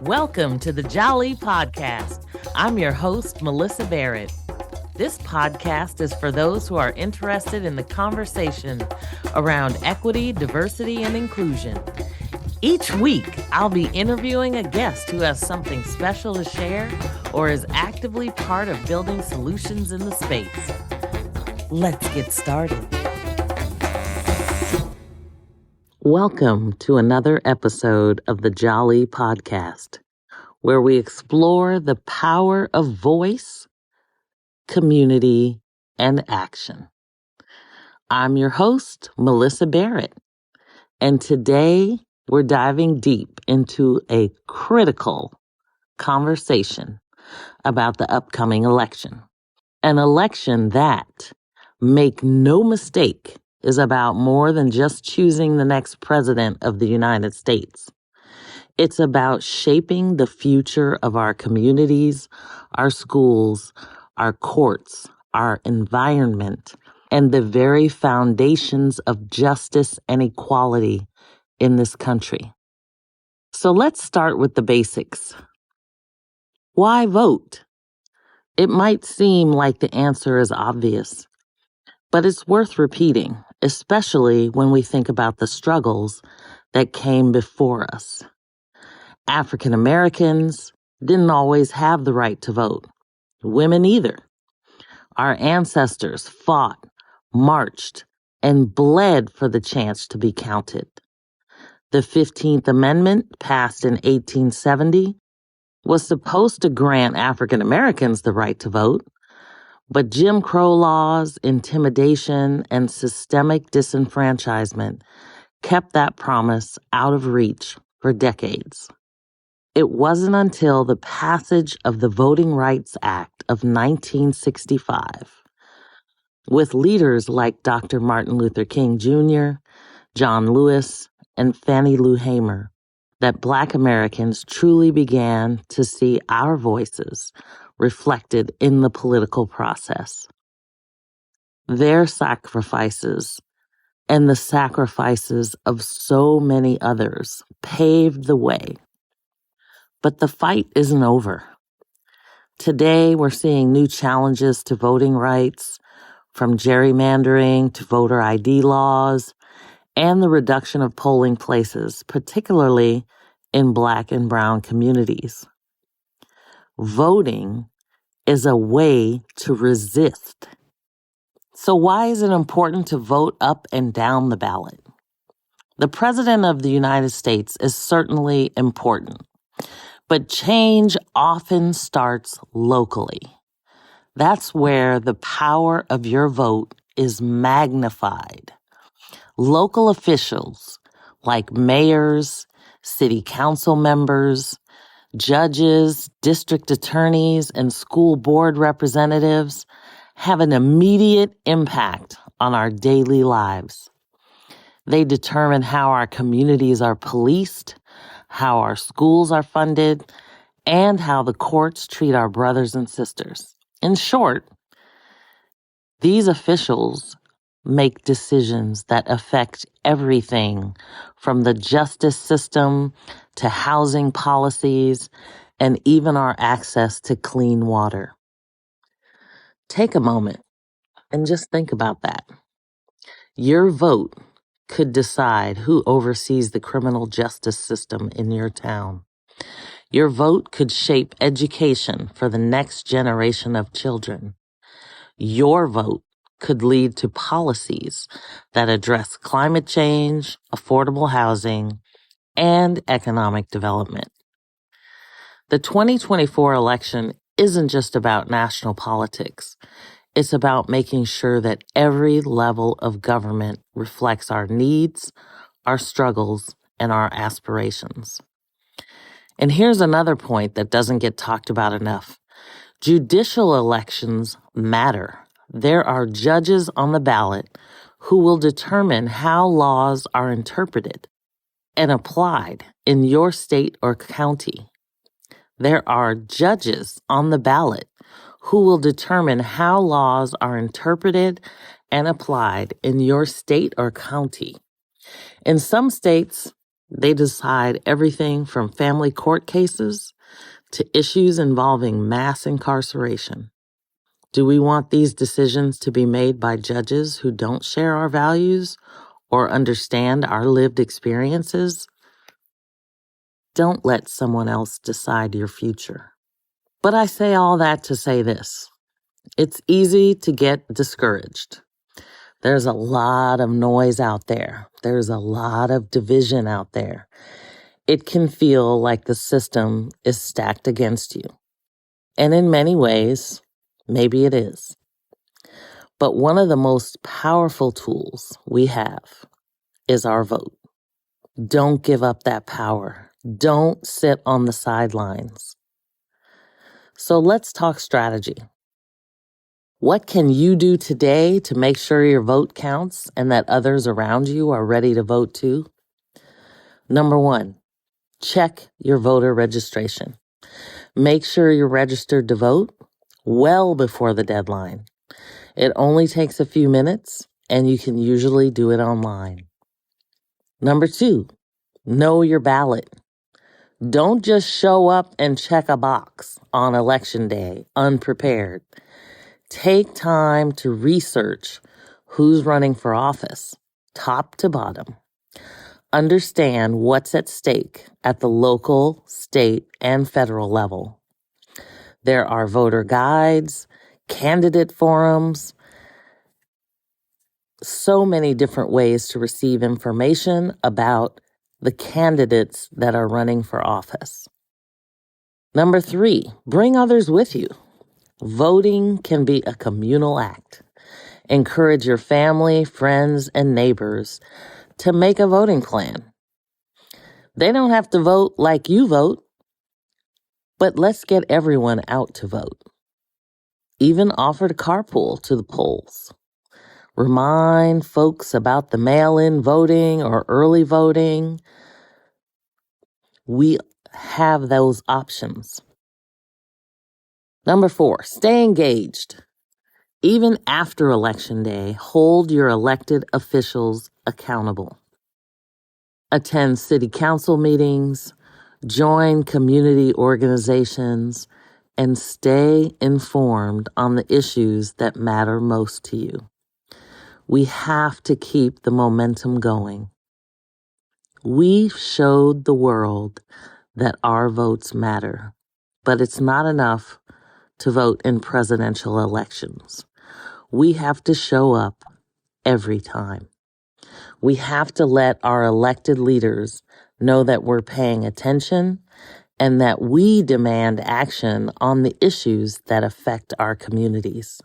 Welcome to the Jali podcast. I'm your host, Melyssa Barrett. This podcast is for those who are interested in the conversation around equity, diversity, and inclusion. Each week, I'll be interviewing a guest who has something special to share or is actively part of building solutions in the space. Let's get started. Welcome to another episode of the Jali podcast, where we explore the power of voice, community, and action. I'm your host, Melyssa Barrett, and today we're diving deep into a critical conversation about the upcoming election. An election that, make no mistake, is about more than just choosing the next president of the United States. It's about shaping the future of our communities, our schools, our courts, our environment, and the very foundations of justice and equality in this country. So let's start with the basics. Why vote? It might seem like the answer is obvious, but it's worth repeating, especially when we think about the struggles that came before us. African Americans didn't always have the right to vote. Women either. Our ancestors fought, marched, and bled for the chance to be counted. The 15th Amendment, passed in 1870, was supposed to grant African Americans the right to vote, but Jim Crow laws, intimidation, and systemic disenfranchisement kept that promise out of reach for decades. It wasn't until the passage of the Voting Rights Act of 1965, with leaders like Dr. Martin Luther King Jr., John Lewis, and Fannie Lou Hamer, that Black Americans truly began to see our voices reflected in the political process. Their sacrifices and the sacrifices of so many others paved the way. But the fight isn't over. Today, we're seeing new challenges to voting rights, from gerrymandering to voter ID laws, and the reduction of polling places, particularly in Black and Brown communities. Voting is a way to resist. So why is it important to vote up and down the ballot? The President of the United States is certainly important, but change often starts locally. That's where the power of your vote is magnified. Local officials like mayors, city council members, judges, district attorneys, and school board representatives have an immediate impact on our daily lives. They determine how our communities are policed, how our schools are funded, and how the courts treat our brothers and sisters. In short, these officials make decisions that affect everything from the justice system to housing policies and even our access to clean water. Take a moment and just think about that. Your vote could decide who oversees the criminal justice system in your town. Your vote could shape education for the next generation of children. Your vote could lead to policies that address climate change, affordable housing, and economic development. The 2024 election isn't just about national politics. It's about making sure that every level of government reflects our needs, our struggles, and our aspirations. And here's another point that doesn't get talked about enough. Judicial elections matter. There are judges on the ballot who will determine how laws are interpreted and applied in your state or county. There are judges on the ballot who will determine how laws are interpreted and applied in your state or county. In some states, They decide everything from family court cases to issues involving mass incarceration. Do we want these decisions to be made by judges who don't share our values or understand our lived experiences? Don't let someone else decide your future. But I say all that to say this. It's easy to get discouraged. There's a lot of noise out there. There's a lot of division out there. It can feel like the system is stacked against you. And in many ways, maybe it is. But one of the most powerful tools we have is our vote. Don't give up that power. Don't sit on the sidelines. So let's talk strategy. What can you do today to make sure your vote counts and that others around you are ready to vote too? Number 1, check your voter registration. Make sure you're registered to vote well before the deadline. It only takes a few minutes, and you can usually do it online. Number 2, know your ballot. Don't just show up and check a box on election day unprepared. Take time to research who's running for office, top to bottom. Understand what's at stake at the local, state, and federal level. There are voter guides, candidate forums, so many different ways to receive information about the candidates that are running for office. Number 3, bring others with you. Voting can be a communal act. Encourage your family, friends, and neighbors to make a voting plan. They don't have to vote like you vote, but let's get everyone out to vote. Even offer to carpool to the polls. Remind folks about the mail-in voting or early voting. We have those options. Number 4, stay engaged. Even after Election Day, hold your elected officials accountable. Attend city council meetings, join community organizations, and stay informed on the issues that matter most to you. We have to keep the momentum going. We've showed the world that our votes matter, but it's not enough to vote in presidential elections. We have to show up every time. We have to let our elected leaders know that we're paying attention and that we demand action on the issues that affect our communities.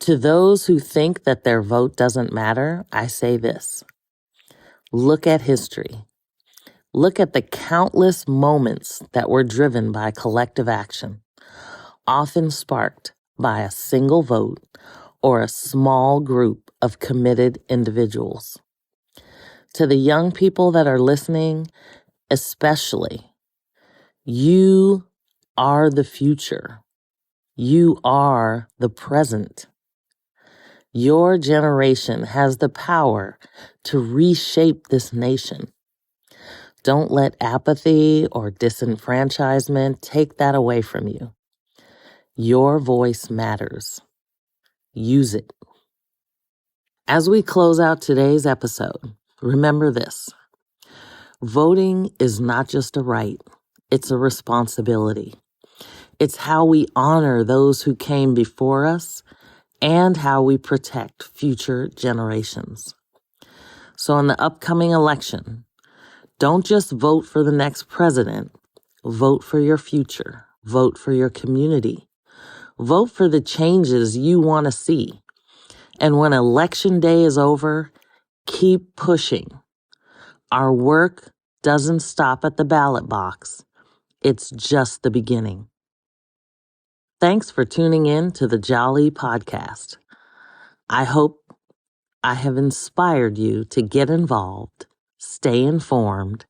To those who think that their vote doesn't matter, I say this. Look at history. Look at the countless moments that were driven by collective action, often sparked by a single vote or a small group of committed individuals. To the young people that are listening, especially, you are the future. You are the present. Your generation has the power to reshape this nation. Don't let apathy or disenfranchisement take that away from you. Your voice matters. Use it. As we close out today's episode, remember this. Voting is not just a right, it's a responsibility. It's how we honor those who came before us and how we protect future generations. So in the upcoming election, don't just vote for the next president. Vote for your future. Vote for your community. Vote for the changes you want to see. And when election day is over, keep pushing. Our work doesn't stop at the ballot box. It's just the beginning. Thanks for tuning in to the Jali podcast. I hope I have inspired you to get involved, stay informed,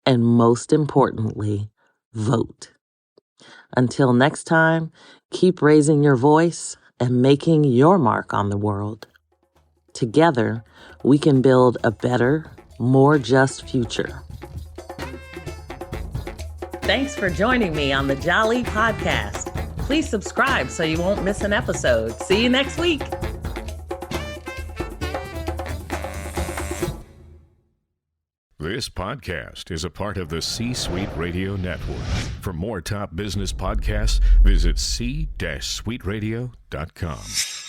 and most importantly, vote. Until next time, keep raising your voice and making your mark on the world. Together, we can build a better, more just future. Thanks for joining me on the Jali podcast. Please subscribe so you won't miss an episode. See you next week. This podcast is a part of the C-Suite Radio Network. For more top business podcasts, visit c-suiteradio.com.